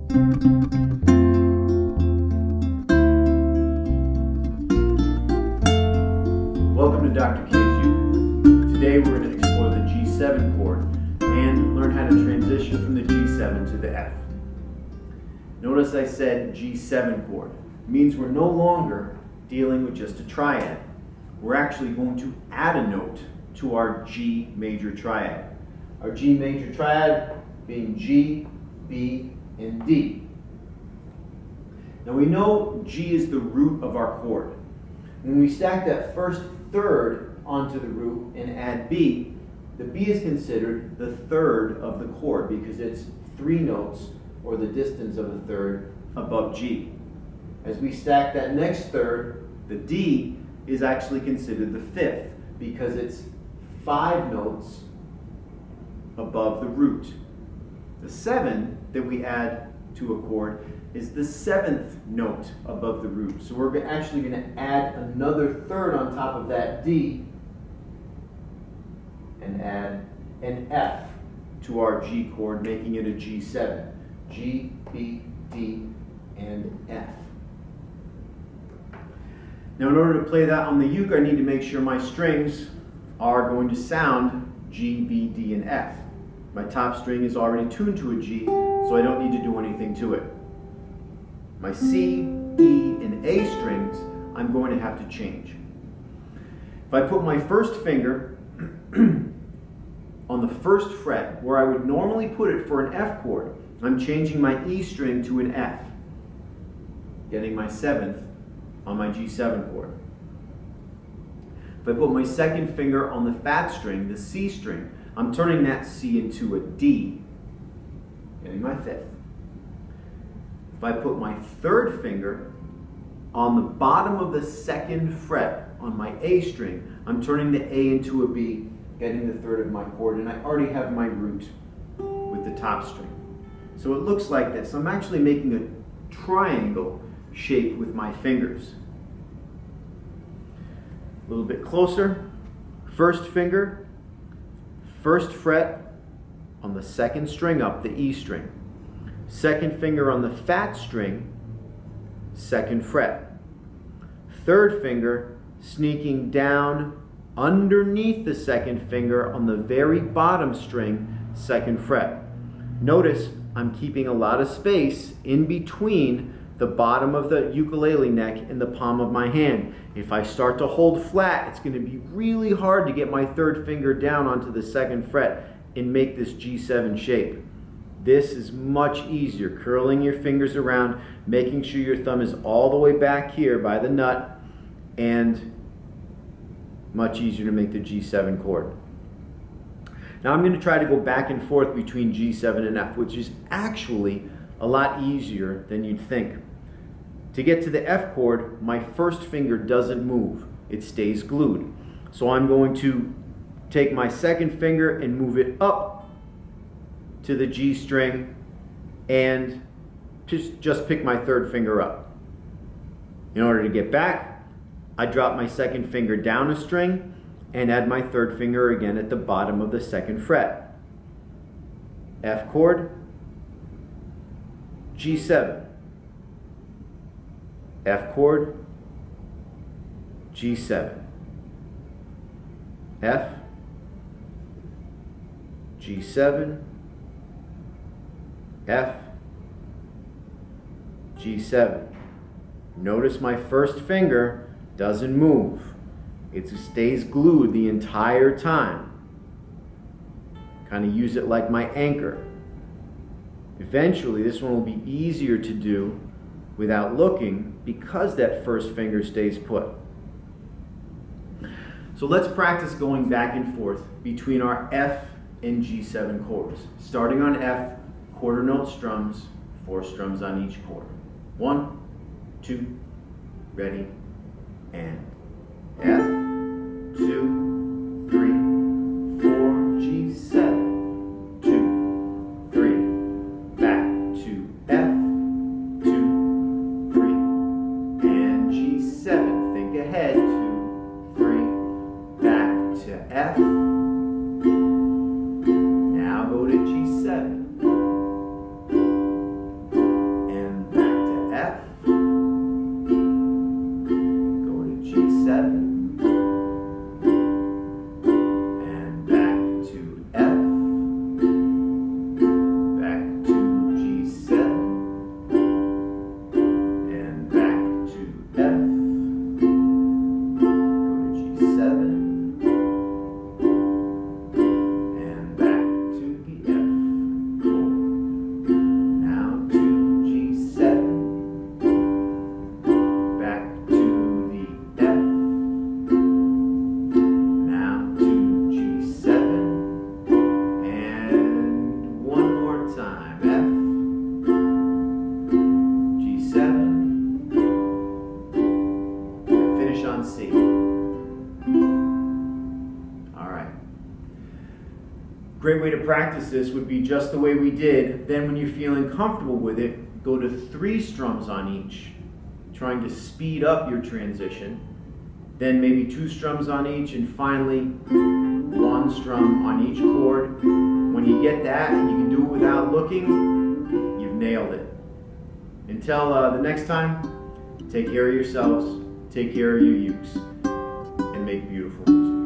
Welcome to Dr. K's Uke. Today we're going to explore the G7 chord and learn how to transition from the G7 to the F. Notice I said G7 chord. It means we're no longer dealing with just a triad. We're actually going to add a note to our G major triad. Our G major triad being G, B, and D. Now we know G is the root of our chord. When we stack that first third onto the root and add B, the B is considered the third of the chord because it's 3 notes, or the distance of a third, above G. As we stack that next third, the D is actually considered the 5th because it's 5 notes above the root. The 7 that we add to a chord is the 7th note above the root. So we're actually going to add another third on top of that D and add an F to our G chord, making it a G7. G, B, D, and F. Now in order to play that on the uke, I need to make sure my strings are going to sound G, B, D, and F. My top string is already tuned to a G, so I don't need to do anything to it. My C, E, and A strings, I'm going to have to change. If I put my first finger on the first fret, where I would normally put it for an F chord, I'm changing my E string to an F, getting my 7th on my G7 chord. If I put my second finger on the fat string, the C string, I'm turning that C into a D, getting my 5th. If I put my third finger on the bottom of the second fret on my A string, I'm turning the A into a B, getting the 3rd of my chord, and I already have my root with the top string. So it looks like this. I'm actually making a triangle shape with my fingers. A little bit closer. First finger, first fret on the second string up, the E string. Second finger on the fat string, second fret. Third finger sneaking down underneath the second finger on the very bottom string, second fret. Notice I'm keeping a lot of space in between the bottom of the ukulele neck and the palm of my hand. If I start to hold flat, it's going to be really hard to get my third finger down onto the second fret and make this G7 shape. This is much easier, curling your fingers around, making sure your thumb is all the way back here by the nut, and much easier to make the G7 chord. Now I'm going to try to go back and forth between G7 and F, which is actually a lot easier than you'd think. To get to the F chord, my first finger doesn't move. It stays glued. So I'm going to take my second finger and move it up to the G string and just pick my third finger up. In order to get back, I drop my second finger down a string and add my third finger again at the bottom of the second fret. F chord, G7. F chord, G7. F, G7, F, G7. Notice my first finger doesn't move. It stays glued the entire time. Kind of use it like my anchor. Eventually, this one will be easier to do without looking because that first finger stays put. So let's practice going back and forth between our F and G7 chords. Starting on F, quarter note strums, 4 strums on each chord. 1, 2, ready, and F, 2, 3, 4, G7, 2, 3, back to F, 2, 3, and G7. Think ahead, 2, 3, back to F. Now go to G7. great way to practice this would be just the way we did. Then when you're feeling comfortable with it, go to 3 strums on each, trying to speed up your transition. Then maybe 2 strums on each, and finally 1 strum on each chord. When you get that and you can do it without looking, you've nailed it. Until the next time, take care of yourselves, take care of your ukes, and make beautiful music.